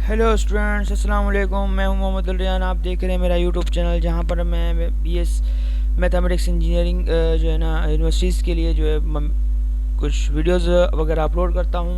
Hello students, अस्सलाम वालेकुम। मैं हूं मोहम्मद रियान। आप देख रहे हैं मेरा यूट्यूब चैनल, जहां पर मैं बीएस मैथमेटिक्स इंजीनियरिंग जो है ना यूनिवर्सिटीज़ के लिए जो है कुछ वीडियोस वगैरह अपलोड करता हूं।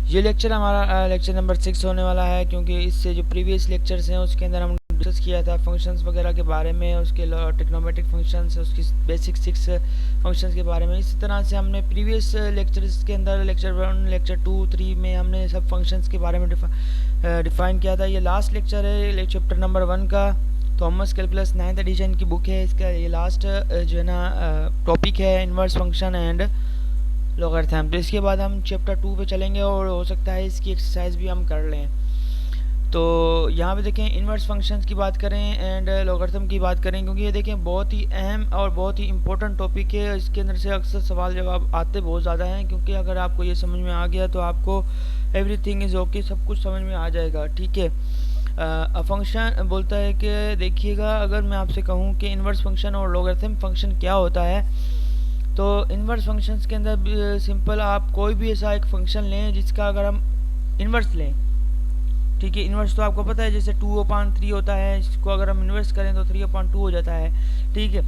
ये लेक्चर हमारा लेक्चर नंबर 6 होने वाला है, क्योंकि इससे जो प्रीवियस लेक्चर्स हैं उसके अंदर हम डिस्कस किया था फंक्शंस वगैरह के बारे में, उसके ट्रिग्नोमेट्रिक फंक्शंस, उसकी बेसिक 6 फंक्शंस के बारे में। इसी तरह से हमने प्रीवियस लेक्चर्स के अंदर लेक्चर 1, लेक्चर 2, 3 में हमने सब फंक्शंस के बारे में डिफाइन किया था। ये लास्ट लेक्चर है चैप्टर नंबर 1 का। थॉमस कैलकुलस 9th एडिशन की बुक है, इसका ये लास्ट जो है ना टॉपिक है इनवर्स फंक्शन एंड लॉगरिथम। तो इसके बाद हम चैप्टर 2 पे चलेंगे और हो सकता है इसकी एक्सरसाइज भी हम कर लें। तो यहाँ पे देखें, इनवर्स फंक्शंस की बात करें एंड लॉगरिथम की बात करें, क्योंकि ये देखें बहुत ही अहम और बहुत ही इंपॉर्टेंट टॉपिक है। इसके अंदर से अक्सर सवाल जवाब आते बहुत ज़्यादा हैं, क्योंकि अगर आपको ये समझ में आ गया तो आपको एवरीथिंग इज़ ओके, सब कुछ समझ में आ जाएगा। ठीक है। फंक्शन बोलता है कि देखिएगा, अगर मैं आपसे कहूँ कि इनवर्स फंक्शन और लॉगरिथम फंक्शन क्या होता है, तो इनवर्स फंक्शंस के अंदर सिंपल आप कोई भी ऐसा एक फंक्शन लें जिसका अगर हम इन्वर्स लें, ठीक है। इन्वर्स तो आपको पता है, जैसे 2/3 होता है, इसको अगर हम इन्वर्स करें तो 3/2 हो जाता है। ठीक है।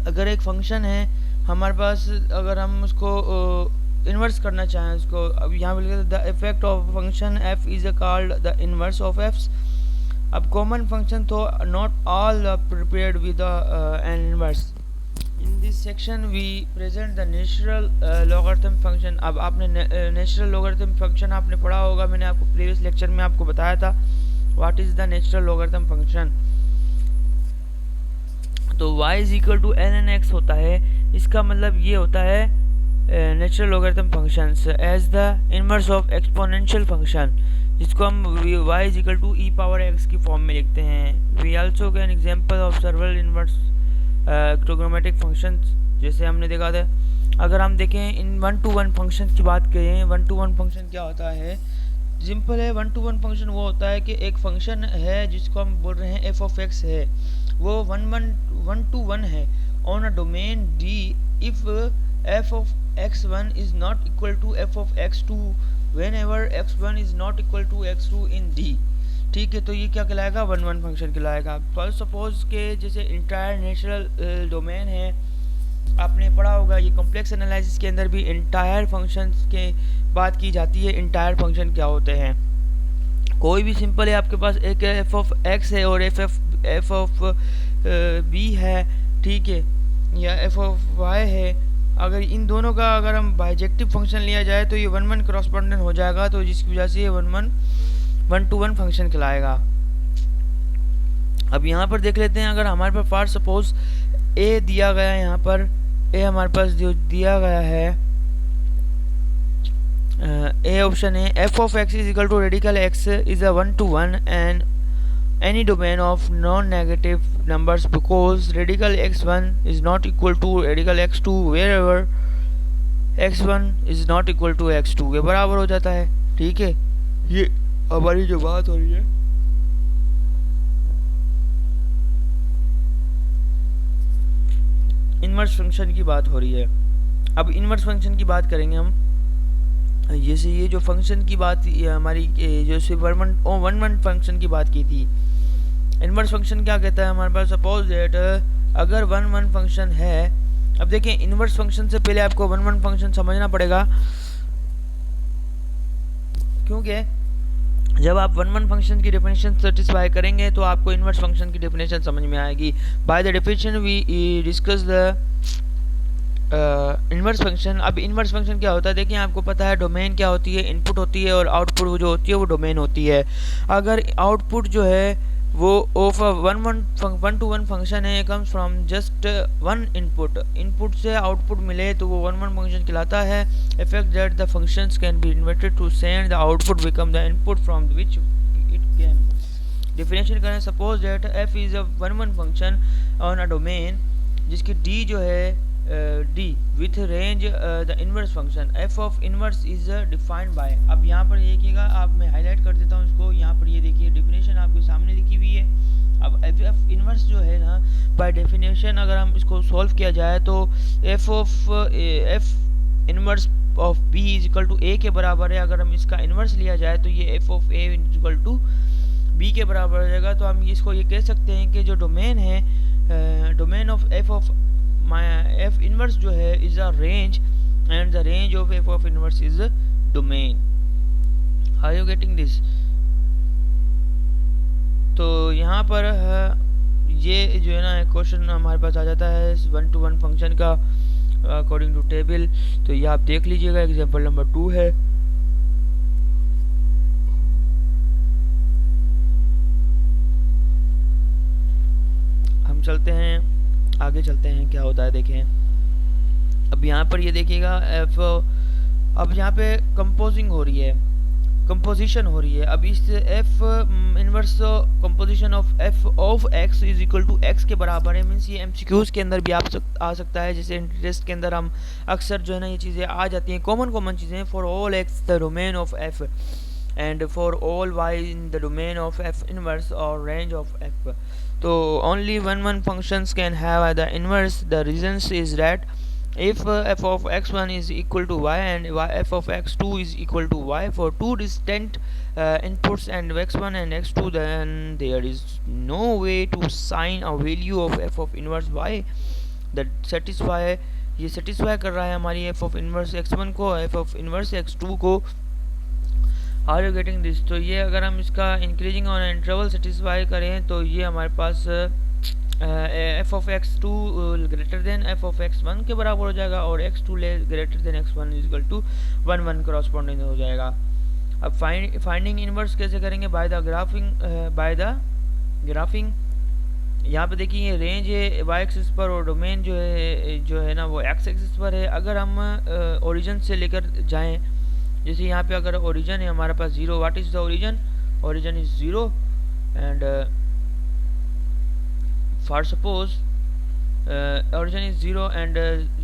अगर एक फंक्शन है हमारे पास, अगर हम उसको इन्वर्स करना चाहें उसको, अब यहाँ पे लिखा the effect of function F is called the inverse of Fs. अब कॉमन फंक्शन तो not all prepared with an inverse. In this section we present the natural logarithm function. अब आपने नेचुरल लॉगरिथम फंक्शन आपने पढ़ा होगा, मैंने आपको previous lecture में आपको बताया था what is the natural logarithm function. तो y is equal to ln x होता है, इसका मतलब ये होता है natural logarithm function as the inverse of exponential function, जिसको हम y is equal to e power x की फॉर्म में लिखते हैं। We also can example of several inverse trigonometric functions, जैसे हमने देखा था। अगर हम देखें इन 1-to-1 फंक्शन की बात करें, 1-to-1 फंक्शन क्या होता है? सिंपल है, 1-to-1 फंक्शन वो होता है कि एक फंक्शन है जिसको हम बोल रहे हैं f of x है, वो 1-to-1 है on a domain D if f of x1 is not equal to f of x2 whenever x1 is not equal to x2 in D। ठीक है। तो ये क्या कहलाएगा? 1-1 फंक्शन कहलाएगा। फॉर सपोज के जैसे इंटायर नेचुरल डोमेन है, आपने पढ़ा होगा, ये कॉम्प्लेक्स एनालिसिस के अंदर भी इंटायर फंक्शंस के बात की जाती है। इंटायर फंक्शन क्या होते हैं? कोई भी सिंपल है, आपके पास एक एफ ऑफ एक्स है और एफ ऑफ बी है, ठीक है, या एफ ऑफ वाई है। अगर इन दोनों का अगर हम बाइजेक्टिव फंक्शन लिया जाए तो ये 1-1 क्रॉसपोंडेंट हो जाएगा, तो जिसकी वजह से ये 1-to-1 फंक्शन कहलाएगा। अब यहाँ पर देख लेते हैं, अगर हमारे पास फॉर सपोज ए दिया गया है, यहाँ पर ए हमारे पास जो दिया गया है, ए ऑप्शन है F of X is equal to radical X is a 1-to-1 and any domain of non-negative numbers because radical x1 is not equal to radical x2 wherever x1 is not equal to x2 के बराबर हो जाता है। ठीक है, ये हमारी जो बात हो रही है इनवर्स फंक्शन की बात हो रही है। अब इनवर्स फंक्शन की बात करेंगे हम, जैसे ये जो फंक्शन की बात हमारी जो सिर्फ 1-1 फंक्शन की बात की थी। इनवर्स फंक्शन क्या कहता है हमारे पास? सपोज दैट अगर 1-1 फंक्शन है, अब देखें इनवर्स फंक्शन से पहले आपको 1-1 फंक्शन समझना पड़ेगा, क्योंकि जब आप 1-1 फंक्शन की डेफिनेशन सेटिस्फाई करेंगे तो आपको इनवर्स फंक्शन की डेफिनेशन समझ में आएगी। By the definition we discuss the inverse function. अब इनवर्स फंक्शन क्या होता है? देखिए, आपको पता है डोमेन क्या होती है, इनपुट होती है, और आउटपुट जो होती है वो डोमेन होती है। अगर आउटपुट जो है वो ऑफ 1-to-1 फंक्शन है, कम्स फ्रॉम जस्ट 1 इनपुट से आउटपुट मिले तो वो 1-1 फंक्शन कहलाता है। Effect that the functions can be inverted to send the output become the input from which it can. Definition करें, suppose that F is a 1-1 function on a domain जिसकी D जो है D with range the inverse function f of inverse is defined by। अब यहाँ पर देखिएगा, आप मैं हाईलाइट कर देता हूँ इसको, यहाँ पर ये देखिए डेफिनेशन आपके सामने लिखी हुई है। अब f इनवर्स जो है ना, बाय डेफिनेशन अगर हम इसको सॉल्व किया जाए तो f of f inverse of B is equal to A के बराबर है, अगर हम इसका इन्वर्स लिया जाए तो ये F of A is equal to B के बराबर हो जाएगा। तो हम इसको ये कह सकते हैं कि जो डोमेन है, डोमेन ऑफ एफ इनवर्स जो है is a range and the range of F of inverse is domain. Are you getting this? तो यहाँ पर ये जो है ना क्वेश्चन हमारे पास आ जाता है 1-to-1 फंक्शन का अकॉर्डिंग टू टेबल। तो ये आप देख लीजिएगा, एग्जांपल नंबर 2 है। हम चलते हैं आगे, चलते हैं क्या होता है देखें। अब यहाँ पर ये देखिएगा एफ, अब यहाँ पे कंपोजिंग हो रही है, कंपोजिशन हो रही है। अब इस F inverse composition of F of X is equal to X के बराबर है। मीन्स ये एमसीक्यूज के अंदर भी आ सकता है, जैसे टेस्ट के अंदर हम अक्सर जो है ना ये चीज़ें आ जाती हैं, कॉमन चीज़ें। For all X the domain of F and for all Y in the domain of F inverse और रेंज ऑफ एफ। तो only one functions can have the inverse. The reasons is that if f of x1 is equal to y and f of x2 is equal to y for two distinct inputs and x1 and x2, then there is no way to assign a value of f of inverse y that satisfy, ये satisfy कर रहा है हमारी f of inverse x1 को, f of inverse x2 को। Are you getting this? तो ये अगर हम इसका इंक्रीजिंग ऑन इंटरवल सेटिस्फाई करें तो ये हमारे पास F of X two greater than F of X one के बराबर हो जाएगा और X two greater than X one is equal to 1 corresponding हो जाएगा। अब फाइंडिंग इनवर्स कैसे करेंगे? By the graphing. यहाँ पे देखिए ये रेंज है वाई एक्सिस पर और डोमेन जो है ना वो एक्स एक्सिस पर है। अगर हम ओरिजिन से लेकर जाएं, जैसे यहाँ पे अगर ओरिजिन है हमारे पास 0, what is the origin? Origin is 0 and for suppose origin is 0 and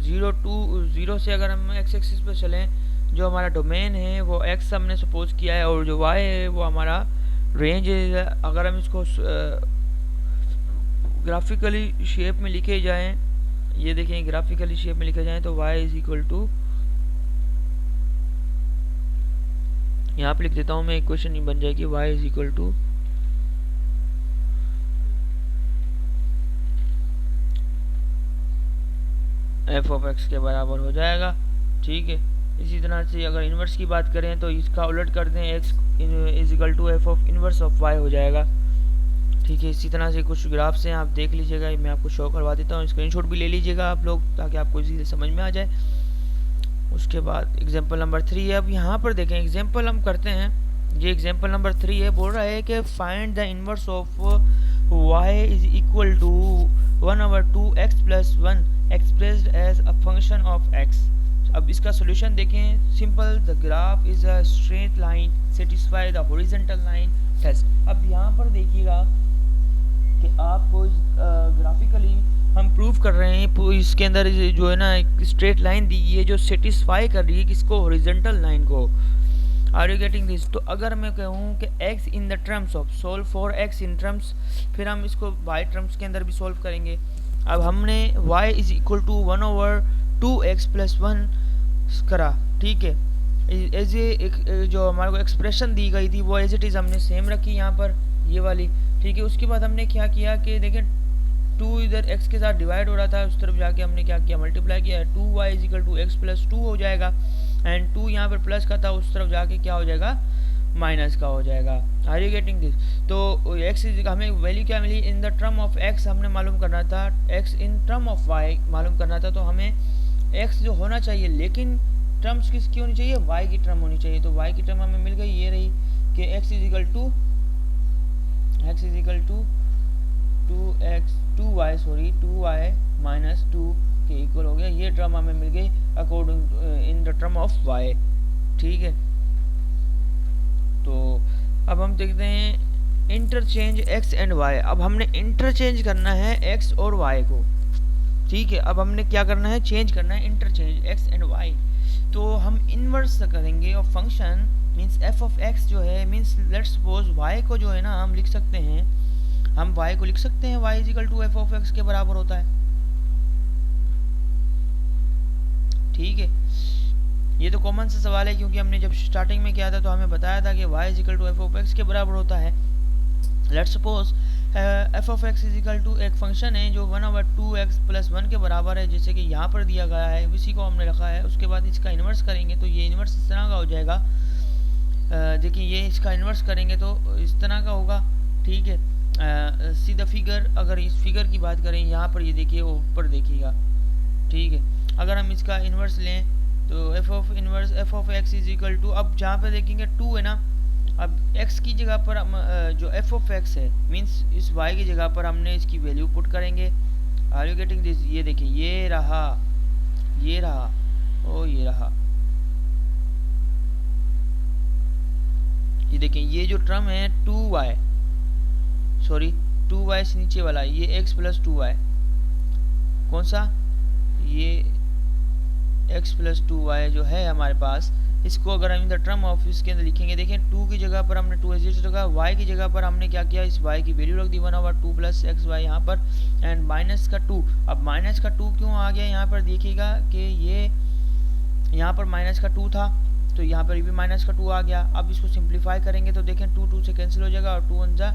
0 से अगर हम एक्स एक्सिस पे चलें, जो हमारा डोमेन है वो एक्स हमने सपोज किया है और जो वाई है वो हमारा रेंज है। अगर हम इसको ग्राफिकली शेप में लिखे जाएं, ये देखें ग्राफिकली शेप में लिखे जाएं तो वाई इज इक्वल टू, यहाँ पे लिख देता हूँ मैं, इक्वेशन बन जाएगी y is equal to F of X के बराबर हो जाएगा। ठीक है, इसी तरह से अगर इन्वर्स की बात करें तो इसका उलट कर दें, x is equal to F of inverse of y हो जाएगा। ठीक है, इसी तरह से कुछ ग्राफ्स हैं, आप देख लीजिएगा, मैं आपको शो करवा देता हूँ, स्क्रीनशॉट भी ले लीजिएगा आप लोग ताकि आपको इसी समझ में आ जाए। उसके बाद एग्जाम्पल नंबर 3 है। अब यहाँ पर देखें एग्जाम्पल हम करते हैं, ये एग्जाम्पल नंबर 3 है, बोल रहा है कि find the inverse of y is equal to 1/2x + 1 expressed as a function of x। अब इसका सोल्यूशन देखें, simple, the graph is a straight line satisfy the horizontal line test. अब यहाँ पर देखिएगा कि आपको ग्राफिकली हम प्रूव कर रहे हैं, इसके अंदर जो है ना एक स्ट्रेट लाइन दी गई है जो सेटिस्फाई कर रही है किसको? हॉरिजॉन्टल लाइन को। Are you getting this? तो अगर मैं कहूँ कि x in the terms of solve for x in terms, फिर हम इसको y टर्म्स के अंदर भी सोल्व करेंगे। अब हमने y is equal to 1/2x + 1 करा। ठीक है, एज ए जो हमारे को एक्सप्रेशन दी गई थी वो एज इट इज़ हमने सेम रखी यहाँ पर, ये वाली। ठीक है, उसके बाद हमने क्या किया कि देखें 2 इधर x के साथ डिवाइड हो रहा था, उस तरफ जाके हमने क्या किया? मल्टीप्लाई किया। 2y is equal to x + 2 हो जाएगा एंड 2 यहाँ पर प्लस का था, उस तरफ जाके क्या हो जाएगा? माइनस का हो जाएगा। Are you getting this? तो x इज, हमें वैल्यू क्या मिली? In the term of x हमने मालूम करना था, x in term of y मालूम करना था। तो हमें x जो होना चाहिए, लेकिन टर्म्स किसकी होनी चाहिए? y की टर्म होनी चाहिए। तो y की टर्म हमें मिल गई, ये रही कि x is equal to 2y - 2 के इक्वल हो गया। ये टर्म हमें मिल गई according in the term of y। ठीक है, तो अब हम देखते हैं इंटरचेंज x एंड y। अब हमने इंटरचेंज करना है x और y को। ठीक है, अब हमने क्या करना है? चेंज करना है, इंटरचेंज x एंड y। तो हम इनवर्स करेंगे और function means f of x जो है, मीन्स लेट्स सपोज y को जो है ना हम लिख सकते हैं, हम y को लिख सकते हैं y is equal to F of X के बराबर होता है। ठीक है, ये तो कॉमन सा सवाल है, क्योंकि हमने जब स्टार्टिंग में किया था तो हमें बताया था कि y is equal to F of X के बराबर होता है। Let's suppose F of X is equal to एक फंक्शन है जो 1/2x + 1 के बराबर है, जैसे कि यहाँ पर दिया गया है, इसी को हमने रखा है। उसके बाद इसका इन्वर्स करेंगे तो ये इन्वर्स इस तरह का हो जाएगा। देखिए ये इसका इन्वर्स करेंगे तो इस तरह का होगा, ठीक है। सी द फिगर, अगर इस फिगर की बात करें यहाँ पर, ये देखिए ऊपर देखिएगा, ठीक है। अगर हम इसका इन्वर्स लें तो F of inverse F of X is equal to, अब जहाँ पे देखेंगे 2 है ना, अब x की जगह पर हम जो f ऑफ x है मींस इस y की जगह पर हमने इसकी वैल्यू पुट करेंगे। Are you getting this? ये देखिए ये रहा ओ ये रहा, ये देखिए ये जो टर्म है 2y से नीचे वाला, ये x + 2y, कौन सा? ये x + 2y जो है हमारे पास, इसको अगर हम इन द टर्म ऑफ इसके अंदर लिखेंगे, देखें 2 की जगह पर हमने 2 रखा, y की जगह पर हमने क्या किया, इस y की वैल्यू रख दी 1/2 + xy यहाँ पर, एंड माइनस का 2। अब माइनस का 2 क्यों आ गया यहाँ पर? देखिएगा कि ये यहाँ पर माइनस का 2 था तो यहाँ पर भी माइनस का 2 आ गया। अब इसको सिंप्लीफाई करेंगे तो देखें 2 से कैंसिल हो जाएगा, और 2 1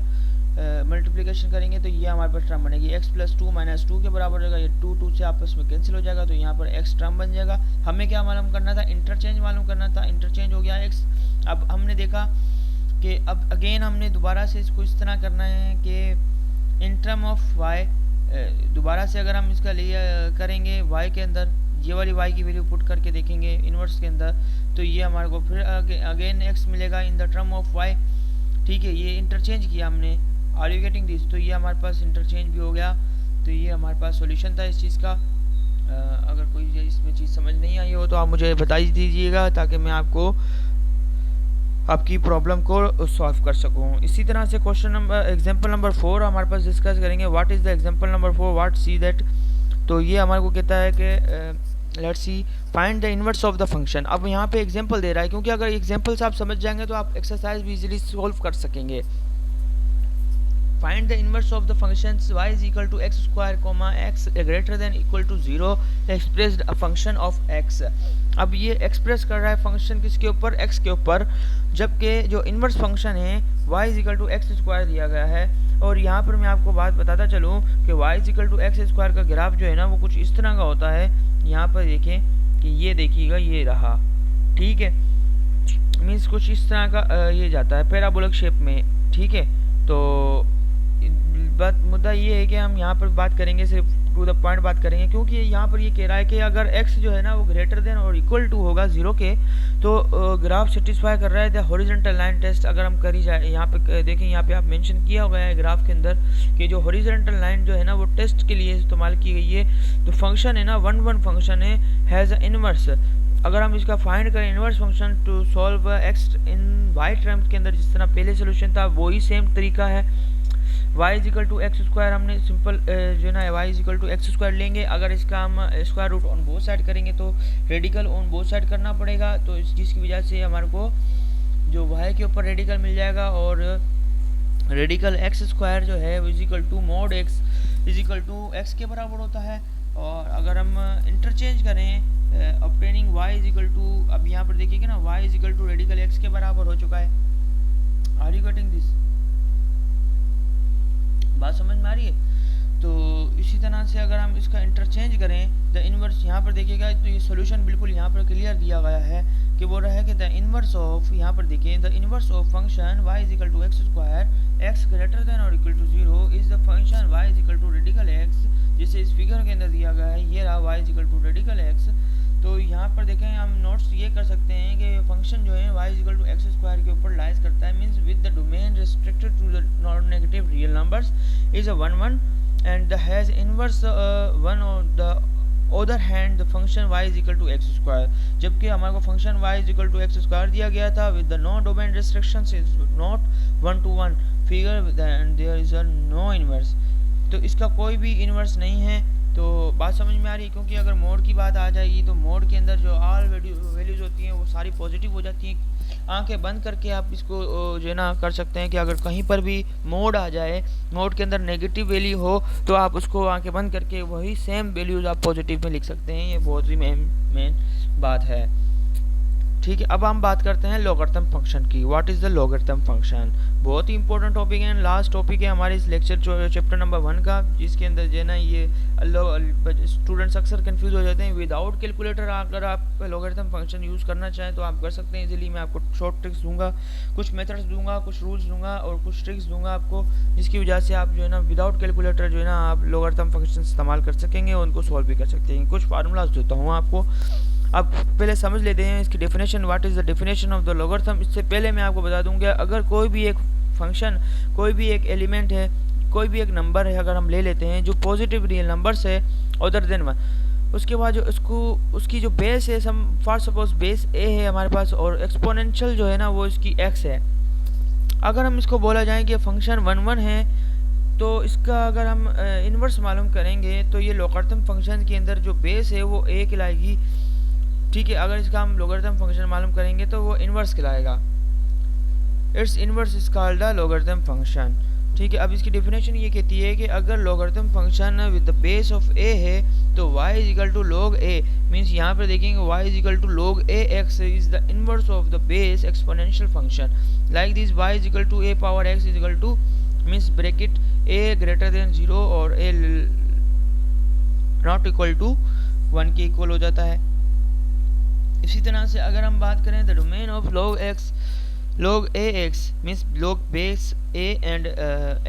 मल्टीप्लिकेशन करेंगे तो ये हमारे पास टर्म बनेगी x + 2 - 2 के बराबर हो जाएगा। ये 2 से आपस में कैंसिल हो जाएगा तो यहाँ पर x टर्म बन जाएगा। हमें क्या मालूम करना था? इंटरचेंज मालूम करना था। इंटरचेंज हो गया x। अब हमने देखा कि अब अगेन हमने दोबारा से इसको इस तरह करना है कि इन टर्म ऑफ y, दोबारा से अगर हम इसका लिए करेंगे y के अंदर, ये वाली y की वैल्यू पुट करके देखेंगे इन्वर्स के अंदर, तो ये हमारे को फिर अगेन x मिलेगा इन द टर्म ऑफ y, ठीक है। ये इंटरचेंज किया हमने, आर यू गेटिंग दिस? तो ये हमारे पास इंटरचेंज भी हो गया। तो ये हमारे पास सॉल्यूशन था इस चीज़ का। अगर कोई इसमें चीज़ समझ नहीं आई हो तो आप मुझे बता दीजिएगा, ताकि मैं आपको आपकी प्रॉब्लम को सॉल्व कर सकूं। इसी तरह से क्वेश्चन नंबर एग्जांपल नंबर 4 हमारे पास डिस्कस करेंगे। What is the example number 4? What see that? तो ये हमारे को कहता है कि let's see find the inverse of the function. अब यहाँ पे एग्जांपल दे रहा है, क्योंकि अगर एग्जांपल से आप समझ जाएंगे तो आप एक्सरसाइज भी इजीली सॉल्व कर सकेंगे। Find the inverse of the functions y is equal to x square comma x greater than equal to 0 expressed a function of x। अब ये एक्सप्रेस कर रहा है फंक्शन किसके ऊपर? x के ऊपर, जबकि जो इन्वर्स फंक्शन है y is equal to x square दिया गया है। और यहाँ पर मैं आपको बात बताता चलूँ कि y is equal to x square का ग्राफ जो है ना वो कुछ इस तरह का होता है। यहाँ पर देखें कि ये देखिएगा ये रहा, ठीक है, मीन्स कुछ इस तरह का ये जाता है पैराबोलिक शेप में, ठीक है। तो बात मुद्दा ये है कि हम यहाँ पर बात करेंगे, सिर्फ टू द पॉइंट बात करेंगे, क्योंकि यहाँ पर ये कह रहा है कि अगर x जो है ना वो ग्रेटर देन और इक्वल टू होगा 0 के, तो ग्राफ सेटिस्फाई कर रहा है द हॉरिजॉन्टल लाइन टेस्ट। अगर हम करी जाए, यहाँ पे देखें, यहाँ पे आप मेंशन किया हुआ है ग्राफ के अंदर कि जो हॉरिजॉन्टल लाइन जो है ना वो टेस्ट के लिए इस्तेमाल की गई है। तो फंक्शन है ना 1 फंक्शन है, हैज़ अ इनवर्स। अगर हम इसका फाइंड करें inverse function to solve x in y terms के अंदर, जिस तरह पहले सोल्यूशन था वही सेम तरीका है। y is equal to X square, हमने सिंपल जो है ना y is equal to X square लेंगे। अगर इसका हम square root on both side करेंगे तो रेडिकल ऑन बोथ साइड करना पड़ेगा, तो जिसकी वजह से हमारे को जो y के ऊपर रेडिकल मिल जाएगा, और रेडिकल एक्स स्क्वायर जो है वो is equal to mod x is equal to X के बराबर होता है। और अगर हम इंटरचेंज करें obtaining y is equal to, अब यहाँ पर देखिएगा ना y is equal to radical x के बराबर हो चुका है। Are you getting this? बात समझ में आ रही है? तो इसी तरह से अगर हम इसका इंटरचेंज करें द इनवर्स, यहाँ पर देखिएगा तो ये सॉल्यूशन बिल्कुल यहाँ पर क्लियर दिया गया है कि वो रहा है कि द इनवर्स ऑफ, यहाँ पर देखिए the inverse of function y is equal to X square X greater than और equal to 0 is the function y is equal to radical x, जिसे इस फिगर के अंदर दिया गया है। ये रहा y is equal to radical x। तो यहाँ पर देखें हम नोट्स ये कर सकते हैं कि फंक्शन जो है y is equal to X square के ऊपर लाइज करता है, means with the domain restricted to the non negative real numbers is a 1 and has inverse 1 on the other hand the function y is equal to x square। जबकि हमारे को function y is equal to x square दिया गया था with the no domain restrictions is not 1-to-1 figure and there is a no inverse। तो इसका कोई भी इन्वर्स नहीं है। तो बात समझ में आ रही है? क्योंकि अगर मोड की बात आ जाएगी तो मोड के अंदर जो ऑल वैल्यूज होती हैं वो सारी पॉजिटिव हो जाती हैं। आंखें बंद करके आप इसको जो है ना कर सकते हैं कि अगर कहीं पर भी मोड आ जाए, मोड के अंदर नेगेटिव वैल्यू हो, तो आप उसको आंखें बंद करके वही सेम वैल्यूज आप पॉजिटिव में लिख सकते हैं। ये बहुत ही मेन बात है। ठीक है, अब हम बात करते हैं लॉगरिथम फंक्शन की। What is the logarithm function? बहुत ही इंपॉर्टेंट टॉपिक है, लास्ट टॉपिक है हमारे इस लेक्चर चैप्टर नंबर 1 का, जिसके अंदर जो है ना ये स्टूडेंट्स अक्सर कंफ्यूज हो जाते हैं। विदाउट कैलकुलेटर अगर आप लॉगरिथम फंक्शन यूज़ करना चाहें तो आप कर सकते हैं इजीली। मैं आपको शॉर्ट ट्रिक्स दूंगा, कुछ मेथड्स दूंगा, कुछ रूल्स दूंगा और कुछ ट्रिक्स दूंगा आपको, जिसकी वजह से आप जो है ना विदाउट कैलकुलेटर जो है ना आप लॉगरिथम फंक्शन इस्तेमाल कर सकेंगे और उनको सॉल्व भी कर सकते हैं। कुछ फार्मूलाज देता हूँ आपको, अब पहले समझ लेते हैं इसकी definition. What is the definition of the logarithm? इससे पहले मैं आपको बता दूंगा, अगर कोई भी एक फंक्शन, कोई भी एक एलिमेंट है, कोई भी एक नंबर है, अगर हम ले लेते हैं जो पॉजिटिव रियल नंबर्स है अदर देन 1, उसके बाद जो उसकी जो बेस है, सम फॉर सपोज बेस ए है हमारे पास और एक्सपोनेंशियल जो है ना वो इसकी एक्स है। अगर हम इसको बोला जाए कि फंक्शन 1 है तो इसका अगर हम इन्वर्स मालूम करेंगे तो ये लॉगरिथम फंक्शन के अंदर जो बेस है वो ए कहलाएगी। ठीक है, अगर इसका हम लॉगरिथम फंक्शन मालूम करेंगे तो वो इन्वर्स कहलाएगा। It's inverse is called the logarithm function. ठीक है, अब इसकी डेफिनेशन ये कहती है कि अगर logarithm function with the base of A है तो y is equal to log a, means यहाँ पर देखेंगे y is equal to log a x is the inverse of the base exponential function. Like this y is equal to a power x is equal to means bracket a greater than 0 और a not equal to 1 के equal हो जाता है। इसी तरह से अगर हम बात करें the domain of log ax means log base a and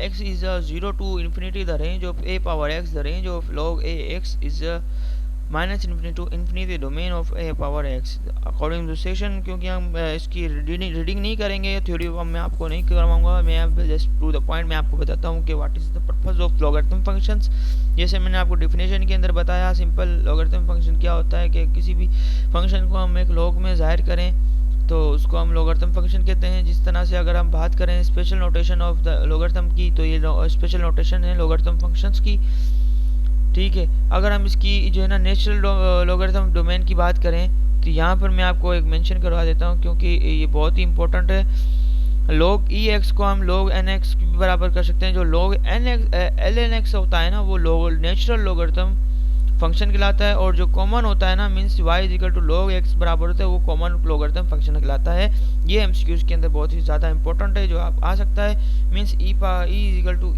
x is 0 to infinity, the range of a power x, the range of log ax is minus infinity to infinity, domain of a power x according to session. क्योंकि हम इसकी reading नहीं करेंगे, theory मैं आपको नहीं करवाऊंगा, मैं अब जस्ट टू द पॉइंट मैं आपको बताता हूँ कि what is the purpose of logarithm functions. जैसे मैंने आपको डेफिनेशन के अंदर बताया, सिंपल लॉगरिथम फंक्शन क्या होता है कि किसी भी फंक्शन को हम एक लॉग में जाहिर करें तो उसको हम लॉगरिथम फंक्शन कहते हैं। जिस तरह से अगर हम बात करें special notation of the logarithm की तो ये स्पेशल नोटेशन है लॉगरिथम फंक्शंस की। ठीक है, अगर हम इसकी जो है ना नेचुरल लॉगरिथम डोमेन की बात करें तो यहाँ पर मैं आपको एक मेंशन करवा देता हूँ क्योंकि ये बहुत ही इंपॉर्टेंट है। log ई एक्स को हम log एन एक्स के बराबर कर सकते हैं। जो log एल एन एक्स होता है ना वो नेचुरल लॉगरिथम फंक्शन कहलाता है, और जो कॉमन होता है ना means y is equal to log x बराबर होता है वो कॉमन लॉगरिथम फंक्शन कहलाता है। ये एमसीक्यूज के अंदर बहुत ही ज़्यादा इंपॉर्टेंट है जो आप आ सकता है। Means E is equal to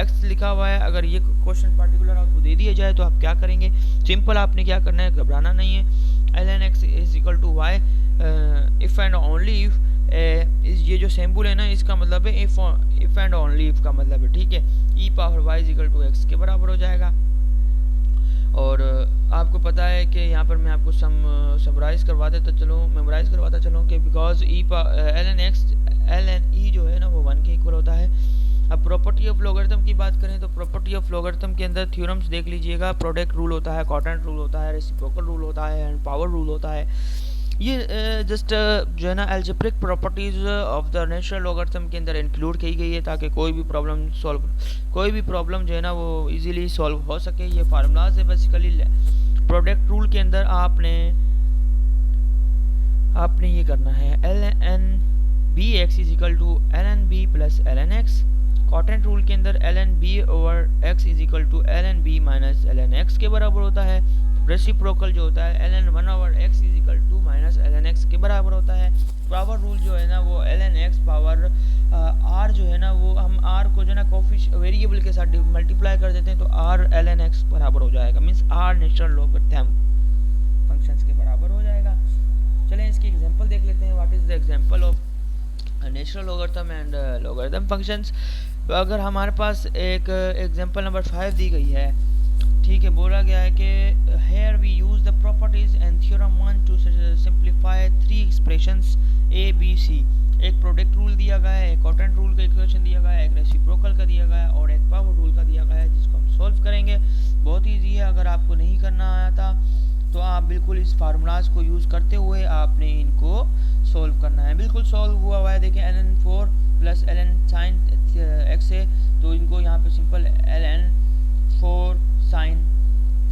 x लिखा हुआ है, अगर ये क्वेश्चन पार्टिकुलर आपको दे दिया जाए तो आप क्या करेंगे? सिंपल आपने क्या करना है, घबराना नहीं है। L N X is equal to Y if and only if, ये जो सैम्पल है ना इसका मतलब है इफ एंड ओनली इफ का मतलब है। ठीक है, E power Y is equal to X के बराबर हो जाएगा। और आपको पता है कि यहाँ पर मैं आपको समराइज़ करवा देता चलूँ, मेमोराइज़ करवाता चलूँ कि बिकॉज एल एन ई जो है ना वो 1 के इक्वल होता है। अब प्रॉपर्टी ऑफ लॉगरिथम की बात करें तो प्रॉपर्टी ऑफ लॉगरिथम के अंदर थ्योरम्स देख लीजिएगा। प्रोडक्ट रूल होता है, क्वाड्रेंट रूल होता है, रेसिप्रोकल रूल होता है एंड पावर रूल होता है। ये जस्ट जो है ना algebraic properties of the natural logarithm के अंदर इंक्लूड की गई है ताकि कोई भी प्रॉब्लम जो है ना वो इजीली सॉल्व हो सके। ये फार्मूलाज है बेसिकली। प्रोडक्ट रूल के अंदर आपने ये करना है L N B X is equal to L N B plus L N X. Quadrant rule के अंदर L N B over X is equal to L N B minus L N X के बराबर होता है। Reciprocal जो होता है L N 1 over X is equal to minus L N X के बराबर होता है। पावर रूल जो है ना वो L N X power R जो है ना वो हम आर को जो है ना वेरिएबल के साथ मल्टीप्लाई कर देते हैं तो आर एल एन एक्स बराबर हो जाएगा, means are natural logarithm functions के बराबर हो जाएगा। चलें इसकी एग्जांपल देख लेते हैं। What is the example of natural logarithm and logarithm functions. अगर हमारे पास एक एग्जांपल नंबर 5 दी गई है, ठीक है, बोला गया है कि here we use the properties and theorem 1 to simplify 3 expressions A B C. एक प्रोडक्ट रूल दिया गया है, एक क्वाड्रेंट रूल का इक्वेशन दिया गया है, एक रेसिप्रोकल का दिया गया है और एक पावर रूल का दिया गया है जिसको हम सॉल्व करेंगे। बहुत ईजी है, अगर आपको नहीं करना आया था तो आप बिल्कुल इस फार्मूलाज को यूज़ करते हुए आपने इनको सॉल्व करना है। बिल्कुल सॉल्व हुआ है, देखें L N 4 plus L N sine X है तो इनको यहाँ पे simple L N 4 sine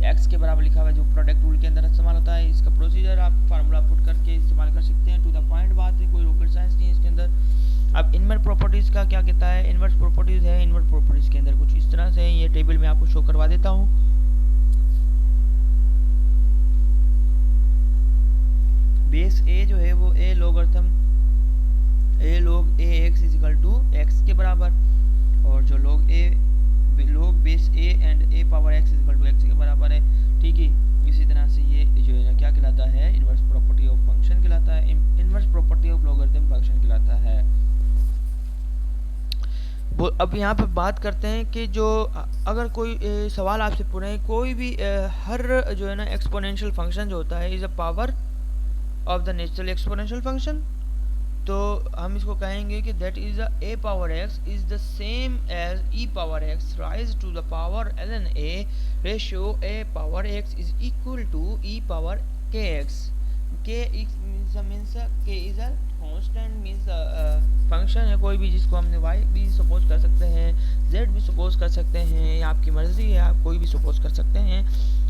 X के बराबर लिखा हुआ है जो प्रोडक्ट रूल के अंदर इस्तेमाल होता है। इसका प्रोसीजर आप फार्मूला पुट करके इस्तेमाल कर सकते हैं। टू द पॉइंट बात है, कोई रॉकेट साइंस नहीं है इसके अंदर। अब इनवर्स प्रॉपर्टीज़ का क्या कहता है? इनवर्स प्रॉपर्टीज़ है, इनवर्स प्रॉपर्टीज़ के अंदर कुछ इस तरह से ये टेबल में आपको शो करवा देता हूँ। बेस ए जो है वो A log A X is equal to X के बराबर, और जो log base A and A power X is equal to X के बराबर है। ठीक है, इसी तरह से ये जो है क्या कहलाता है, इनवर्स प्रॉपर्टी ऑफ फंक्शन कहलाता है, inverse property of logarithm function कहलाता है। वो अब यहाँ पे बात करते हैं कि जो अगर कोई सवाल आपसे पूछे, कोई भी हर जो है ना एक्सपोनेंशियल फंक्शन जो होता है is a power of the natural exponential function, तो हम इसको कहेंगे कि that is a power x is the same as e power x raise to the power ln a ratio a power x is equal to e power k x. K means k is a constant, means function है कोई भी जिसको हमने y भी suppose कर सकते हैं, z भी सपोज कर सकते हैं, या आपकी मर्जी है, आप कोई भी सपोज कर सकते हैं।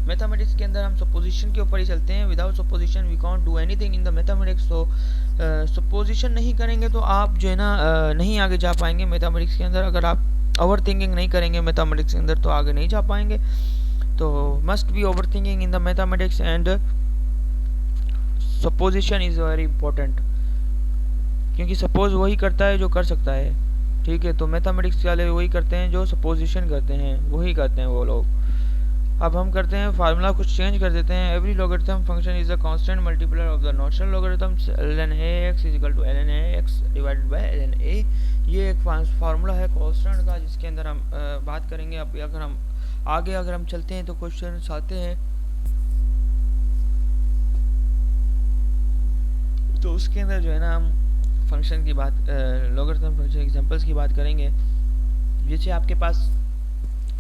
मैथमेटिक्स के अंदर हम सपोजिशन के ऊपर ही चलते हैं, without supposition we can't do anything in the mathematics. तो सपोजिशन नहीं करेंगे तो आप जो है ना नहीं आगे जा पाएंगे मैथमेटिक्स के अंदर। अगर आप ओवर थिंकिंग नहीं करेंगे मैथमेटिक्स के अंदर तो आगे नहीं जा पाएंगे। तो must be over thinking in the mathematics and supposition is very important, क्योंकि सपोज वही करता है जो कर सकता है। ठीक है, तो मैथमेटिक्स वाले वही करते हैं जो सपोजिशन करते हैं, वही करते हैं वो लोग। अब हम करते हैं फार्मूला कुछ चेंज कर देते हैं। Every logarithm function is a constant multiplier of the natural logarithm ln ax is equal to ln ax divided by ln a। ये एक फार्मूला है कांस्टेंट का जिसके अंदर हम बात करेंगे। अब अगर हम चलते हैं तो क्वेश्चन आते हैं, तो उसके अंदर जो है ना हम फंक्शन की बात, लॉगरिथम फंक्शन एग्जांपल्स की बात करेंगे। जैसे आपके पास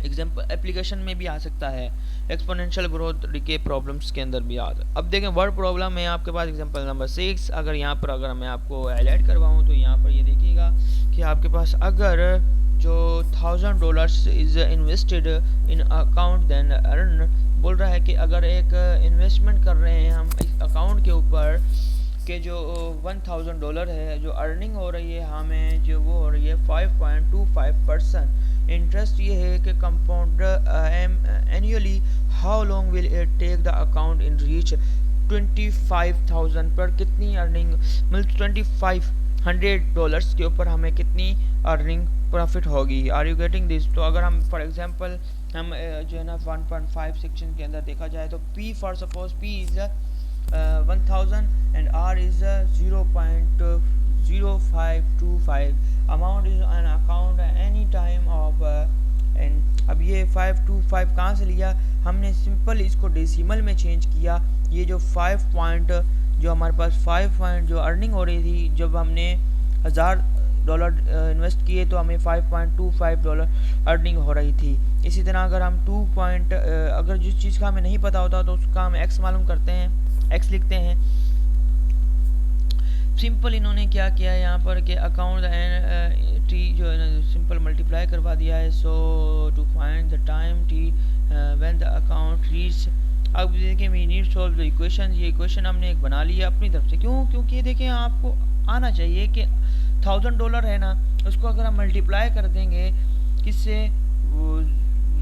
एग्जांपल एप्लीकेशन में भी आ सकता है, एक्सपोनेंशियल ग्रोथ डिके प्रॉब्लम्स के अंदर भी आता है। अब देखें वर्ड प्रॉब्लम में आपके पास एग्जांपल नंबर 6, अगर मैं आपको हाईलाइट करवाऊँ तो यहाँ पर ये देखिएगा कि आपके पास अगर जो $1000 is invested in account then earn, बोल रहा है कि अगर एक इन्वेस्टमेंट कर रहे हैं हम इस अकाउंट के ऊपर कि जो $1000 है, जो अर्निंग हो रही है हमें जो वो हो रही है 5.25%। इंटरेस्ट ये है कि compound annually, how long will it take the account in reach 25,000 पर कितनी अर्निंग, मतलब $2500 के ऊपर हमें कितनी अर्निंग प्रॉफिट होगी। Are you getting this? तो अगर हम फॉर एग्जांपल हम जो है ना 1.5 सेक्शन के अंदर देखा जाए तो P for suppose P is 1000 and R is 0.0525 amount is an account any time of and अब ये 525 कहाँ से लिया हमने, सिंपल इसको डेसिमल में चेंज किया। ये जो 5 पॉइंट जो हमारे पास 5 पॉइंट जो अर्निंग हो रही थी, जब हमने $1000 इन्वेस्ट किए तो हमें $5.25 अर्निंग हो रही थी। इसी तरह अगर हम अगर जिस चीज़ का हमें नहीं पता होता तो उसका हम x मालूम करते हैं, x लिखते हैं। सिंपल इन्होंने क्या किया है यहाँ पर कि अकाउंट एंड टी जो है ना सिंपल मल्टीप्लाई करवा दिया है। So to find the time T when the account reach, अब देखिए we need solve the equation. ये इक्वेशन हमने एक बना लिया अपनी तरफ से। क्यों? क्योंकि देखिए आपको आना चाहिए कि $1000 है ना, उसको अगर हम मल्टीप्लाई कर देंगे किससे,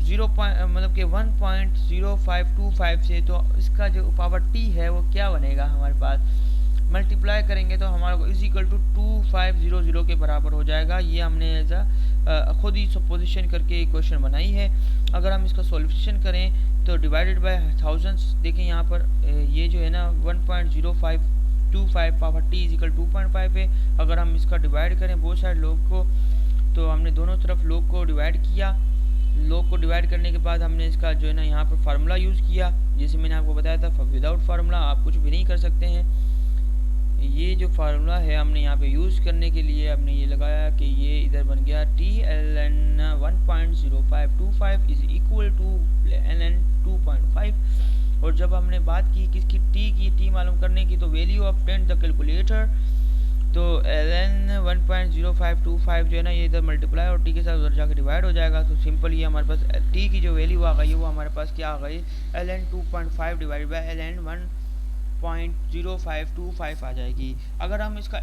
मतलब कि 1.0525 से, तो इसका जो पावर टी है वो क्या बनेगा हमारे पास, मल्टीप्लाई करेंगे तो हमारे को इज इक्वल टू 2500 के बराबर हो जाएगा। ये हमने एज खुद ही सपोजिशन करके इक्वेशन बनाई है। अगर हम इसका सॉल्यूशन करें तो डिवाइडेड बाय 1000, देखें यहाँ पर ये जो है ना 1.0525 पावर टी इज इक्वल 2.5 है। अगर हम इसका डिवाइड करें बहुत सारे लोग को, तो हमने दोनों तरफ लोग को डिवाइड किया। लोग को डिवाइड करने के बाद हमने इसका जो है ना यहाँ पर फार्मूला यूज़ किया। जैसे मैंने आपको बताया था विदाउट फार्मूला आप कुछ भी नहीं कर सकते हैं। ये जो फार्मूला है हमने यहाँ पे यूज़ करने के लिए हमने ये लगाया कि ये इधर बन गया TLN 1.0525 is equal to LN 2.5। और जब हमने बात की किसकी टी मालूम करने की, तो वैल्यू ऑफ 10 द कैलकुलेटर, तो LN 1.0525 जो है ना ये इधर मल्टीप्लाई और टी के साथ उधर जाकर डिवाइड हो जाएगा। तो सिंपल ये हमारे पास टी की जो वैल्यू आ गई है वो हमारे पास क्या आ गई, LN 2.5 डिवाइड बाई LN 0.0525 आ जाएगी। अगर हम इसका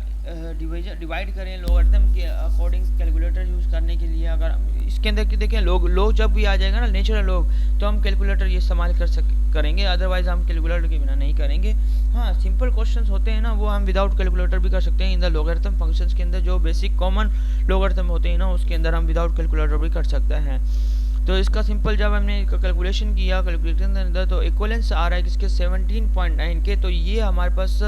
डिवाइड करें लोगरिथम के अकॉर्डिंग कैलकुलेटर यूज़ करने के लिए, अगर इसके अंदर की देखें लोग जब भी आ जाएगा ना नेचुरल लोग, तो हम कैलकुलेटर ये इस्तेमाल करेंगे, अदरवाइज हम कैलकुलेटर के बिना नहीं करेंगे। हाँ, सिंपल क्वेश्चंस होते हैं ना, वो हम विदाउट कैलकुलेटर भी कर सकते हैं। इन द लोगरिथम फंक्शंस के अंदर जो बेसिक कॉमन लोगरिथम होते हैं ना, उसके अंदर हम विदाउट कैलकुलेटर भी कर सकते हैं। तो इसका सिंपल जब हमने कैलकुलेशन किया कैलकुलेटर के अंदर, तो इक्वलेंस आ रहा है किसके 17.9 के। तो ये हमारे पास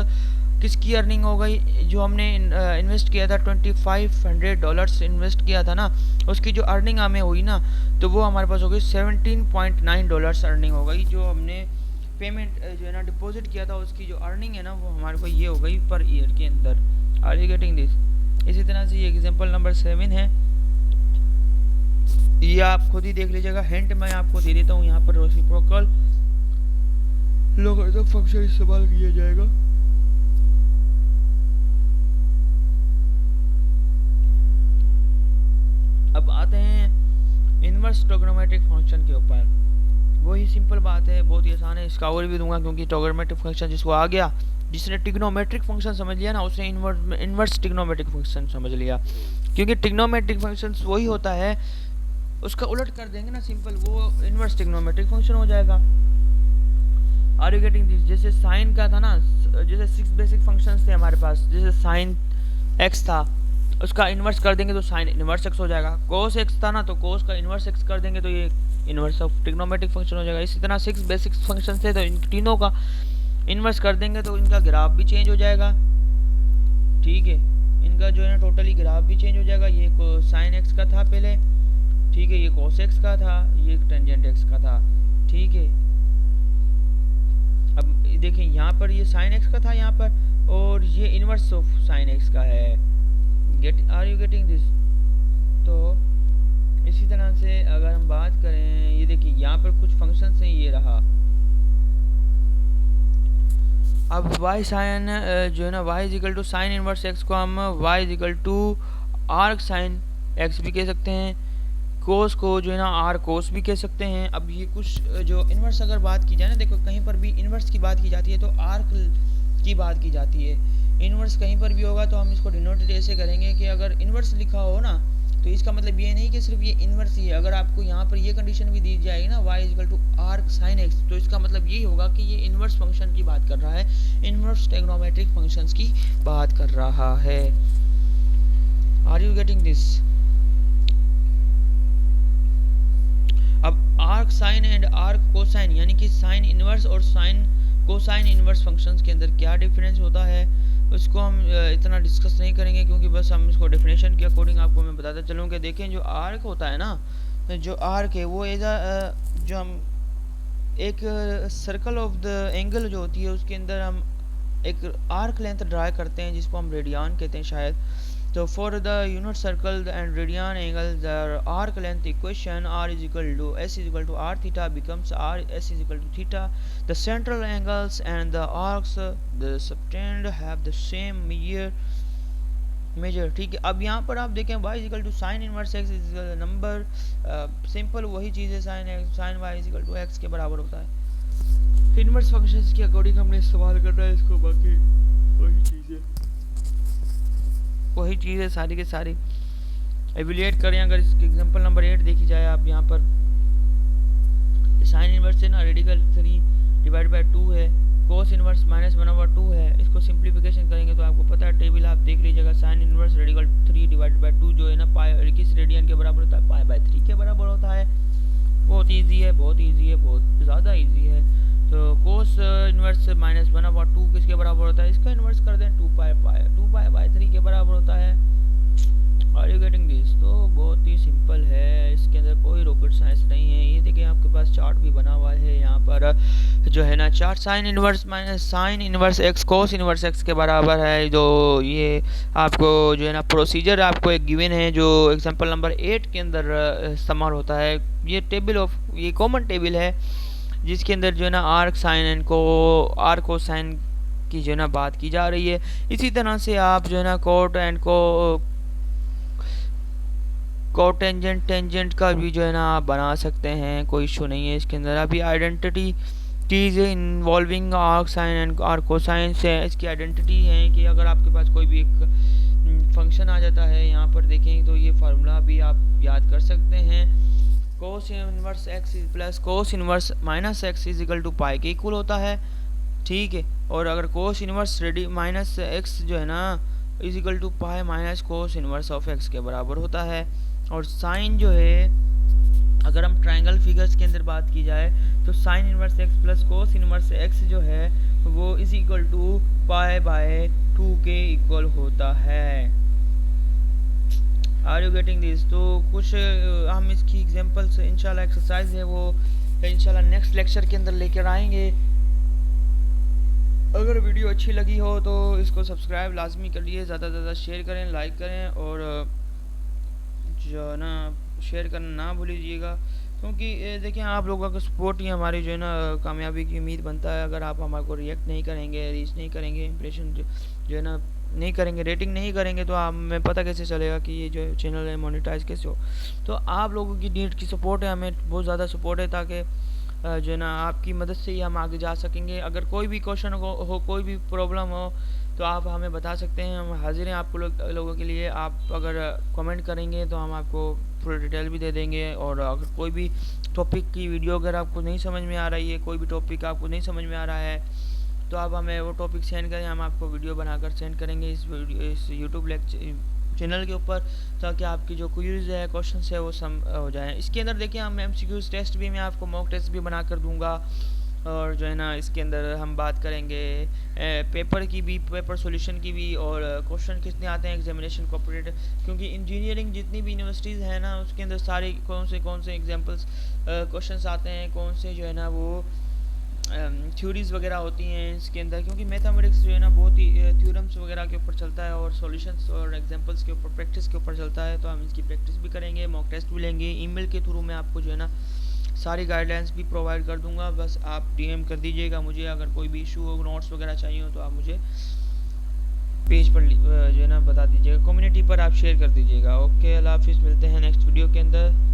किसकी अर्निंग हो गई, जो हमने इन्वेस्ट किया था $2500 इन्वेस्ट किया था ना, उसकी जो अर्निंग हमें हुई ना, तो वो हमारे पास हो गई $17.9 अर्निंग हो गई। जो हमने पेमेंट जो है ना डिपॉजिट किया था, उसकी जो अर्निंग है ना, वो हमारे को ये हो गई पर ईयर के अंदर। Are you getting this? इसी तरह से ये एग्जांपल नंबर 7 है, ये आप खुद ही देख लीजिएगा। हिंट मैं आपको दे देता हूँ, यहाँ पर रेसिप्रोकल लोगरिथम फंक्शन इस्तेमाल किया जाएगा। अब आते हैं इनवर्स ट्रिग्नोमेट्रिक फंक्शन के ऊपर। वही सिंपल बात है, बहुत ही आसान है, इसका और भी दूंगा क्योंकि ट्रिग्नोमेट्रिक फंक्शन जिसको आ गया, जिसने ट्रिग्नोमेट्रिक फंक्शन समझ लिया ना, उसने इनवर्स ट्रिग्नोमेट्रिक फंक्शन समझ लिया। क्योंकि ट्रिग्नोमेट्रिक फंक्शन वही होता है, उसका उलट कर देंगे ना सिंपल, वो इनवर्स ट्रिग्नोमेट्रिक फंक्शन हो जाएगा। Are you getting this? जैसे साइन का था ना, जैसे 6 बेसिक फंक्शंस थे हमारे पास, जैसे साइन एक्स था, उसका इन्वर्स कर देंगे तो साइन इन्वर्स एक्स हो जाएगा। कोस एक्स था ना, तो कोस का इन्वर्स एक्स कर देंगे तो ये इन्वर्स ऑफ ट्रिग्नोमेट्रिक फंक्शन हो जाएगा। इसी तरह 6 बेसिक फंक्शन थे, तो इन तीनों का इन्वर्स कर देंगे तो इनका ग्राफ भी चेंज हो जाएगा। ठीक है, इनका जो है ना टोटली ग्राफ भी चेंज हो जाएगा। ये साइन एक्स का था पहले, ठीक है, ये कोस एक्स का था, ये टेंजेंट एक्स का था। ठीक है, अब देखें यहाँ पर ये साइन एक्स का था यहाँ पर, और ये इनवर्स ऑफ साइन एक्स का है। Are you getting this? तो इसी तरह से अगर हम बात करें, ये देखिए यहाँ पर कुछ फंक्शंस हैं, ये रहा। अब y साइन जो है ना, y is equal to sine inverse x को हम y is equal to arc sine x भी कह सकते हैं, कोस को जो है ना आर कोस भी कह सकते हैं। अब ये कुछ जो इनवर्स अगर बात की जाए ना, देखो कहीं पर भी इनवर्स की बात की जाती है तो आर्क की बात की जाती है। इनवर्स कहीं पर भी होगा तो हम इसको डिनोटेड ऐसे करेंगे कि अगर इनवर्स लिखा हो ना, तो इसका मतलब ये नहीं कि सिर्फ ये इनवर्स ही है। अगर आपको यहाँ पर ये कंडीशन भी दी जाएगी ना, y equal to arc sine x, तो इसका मतलब ये होगा कि ये इनवर्स फंक्शन की बात कर रहा है, इनवर्स ट्रिग्नोमेट्रिक फंक्शंस की बात कर रहा है। Are you getting this? अब arc sine and arc cosine, यानी कि साइन इनवर्स और साइन कोसाइन इनवर्स फंक्शंस के अंदर क्या डिफरेंस होता है, उसको हम इतना डिस्कस नहीं करेंगे, क्योंकि बस हम इसको डेफिनेशन के अकॉर्डिंग आपको मैं बताता चलूँ कि देखें जो आर्क होता है ना, जो आर्क है वो एज जो हम एक सर्कल ऑफ द एंगल जो होती है उसके अंदर हम एक आर्क लेंथ ड्रा करते हैं, जिसको हम रेडियन कहते हैं शायद। तो for the unit circle and radian angle the arc length equation r is equal to s is equal to r theta becomes r s is equal to theta. The central angles and the arcs the subtend have the same measure। ठीक है, अब यहाँ पर आप देखें y is equal to sin inverse x is number simple वही चीज़ है, sin y is equal to x के बराबर होता है। इनवर्स फंक्शंस के अकॉर्डिंग हमने इस्तेमाल करना है इसको, बाकी वही चीज़ है सारी की सारी। एवेल्यूएट करें अगर इसके एग्जांपल नंबर 8 देखी जाए, आप यहाँ पर साइन इनवर्स है ना, रेडिकल 3 डिवाइड बाय 2 है, कोस इनवर्स -1/2 है। इसको सिंप्लीफिकेशन करेंगे तो आपको पता है, टेबल आप देख लीजिएगा, sine inverse radical 3 divide by 2 जो है ना पाई किस रेडियन के बराबर होता है, π/3 के बराबर होता है। बहुत ईजी है, बहुत ईजी है, बहुत ज़्यादा ईजी है। तो कोस इनवर्स -1/2 किसके बराबर होता है, इसका इनवर्स कर दें 2π/3 के बराबर होता है। Are you getting this? तो बहुत ही सिंपल है, इसके अंदर कोई रॉकेट साइंस नहीं है। ये देखिए आपके पास चार्ट भी बना हुआ है यहाँ पर जो है ना, chart sine inverse minus sign inverse x कोस इनवर्स एक्स के बराबर है। जो ये आपको जो है ना प्रोसीजर आपको एक गिवन है, जो एग्जांपल नंबर 8 के अंदर इस्तेमाल होता है। ये टेबल ऑफ ये कॉमन टेबल है, जिसके अंदर जो है ना आर्क साइन एंड को आर्क को साइन की जो है ना बात की जा रही है। इसी तरह से आप जो है ना कोट एंड कोटेंजेंट टेंजेंट का भी जो है ना आप बना सकते हैं, कोई इशू नहीं है इसके अंदर। अभी identity identities involving arc sine and arc cosine से इसकी आइडेंटिटी है कि अगर आपके पास कोई भी एक फंक्शन आ जाता है यहाँ पर देखें तो ये फार्मूला भी आप याद कर सकते हैं। Cos inverse x plus cos inverse minus X is equal to pi के इक्वल होता है, ठीक है। और अगर cos inverse ready minus X जो है ना is equal to pi minus cos inverse of X के बराबर होता है। और साइन जो है अगर हम ट्रायंगल फिगर्स के अंदर बात की जाए तो sine inverse x plus cos inverse x जो है वो is equal to pi by 2 के इक्वल होता है। Are you getting this? तो कुछ हम इसकी एग्जांपल्स इंशाल्लाह एक्सरसाइज है वो इंशाल्लाह नेक्स्ट लेक्चर के अंदर लेकर आएंगे। अगर वीडियो अच्छी लगी हो तो इसको सब्सक्राइब लाजमी करिए, ज़्यादा से ज़्यादा शेयर करें, लाइक करें और जो है ना शेयर करना ना भूलिएगा, क्योंकि देखिए आप लोगों का सपोर्ट ही हमारी जो है ना कामयाबी की उम्मीद बनता है। अगर आप हमारे को रिएक्ट नहीं करेंगे, रीच नहीं करेंगे, इंप्रेशन जो है ना नहीं करेंगे, रेटिंग नहीं करेंगे तो हमें पता कैसे चलेगा कि ये जो चैनल है मोनेटाइज कैसे हो। तो आप लोगों की नीड की सपोर्ट है, हमें बहुत ज़्यादा सपोर्ट है, ताकि जो है ना आपकी मदद से ही हम आगे जा सकेंगे। अगर कोई भी क्वेश्चन हो कोई भी प्रॉब्लम हो तो आप हमें बता सकते हैं, हम हाजिर हैं आपको लोगों के लिए। आप अगर कमेंट करेंगे तो हम आपको पूरा डिटेल भी दे देंगे। और अगर कोई भी टॉपिक की वीडियो अगर आपको नहीं समझ में आ रही है, कोई भी टॉपिक आपको नहीं समझ में आ रहा है तो आप हमें वो टॉपिक सेंड करें, हम आपको वीडियो बनाकर सेंड करेंगे इस यूट्यूब चैनल के ऊपर, ताकि आपकी जो क्वेरीज है क्वेश्चन है वो सम हो जाए। इसके अंदर देखिए हम एमसीक्यूज टेस्ट भी मैं आपको मॉक टेस्ट भी बना कर दूंगा। और जो है ना इसके अंदर हम बात करेंगे पेपर की भी, पेपर सॉल्यूशन की भी, और क्वेश्चन कितने आते हैं एग्जामिनेशन कॉपरेट, क्योंकि इंजीनियरिंग जितनी भी यूनिवर्सिटीज़ हैं ना उसके अंदर सारे कौन से एग्जाम्पल्स क्वेश्चंस आते हैं, कौन से जो है ना वो थ्योरीज़ वगैरह होती हैं इसके अंदर, क्योंकि मैथमेटिक्स जो है ना बहुत ही थ्योरम्स वगैरह के ऊपर चलता है और सॉल्यूशंस और एग्जांपल्स के ऊपर प्रैक्टिस के ऊपर चलता है। तो हम इसकी प्रैक्टिस भी करेंगे, मॉक टेस्ट भी लेंगे, ईमेल के थ्रू मैं आपको जो है ना सारी गाइडलाइंस भी प्रोवाइड कर दूंगा। बस आप डीएम कर दीजिएगा मुझे, अगर कोई भी इशू हो, नोट्स वगैरह चाहिए हो तो आप मुझे पेज पर जो है ना बता दीजिएगा, कम्युनिटी पर आप शेयर कर दीजिएगा। ओके, अल्लाह हाफिज़, मिलते हैं नेक्स्ट वीडियो के अंदर।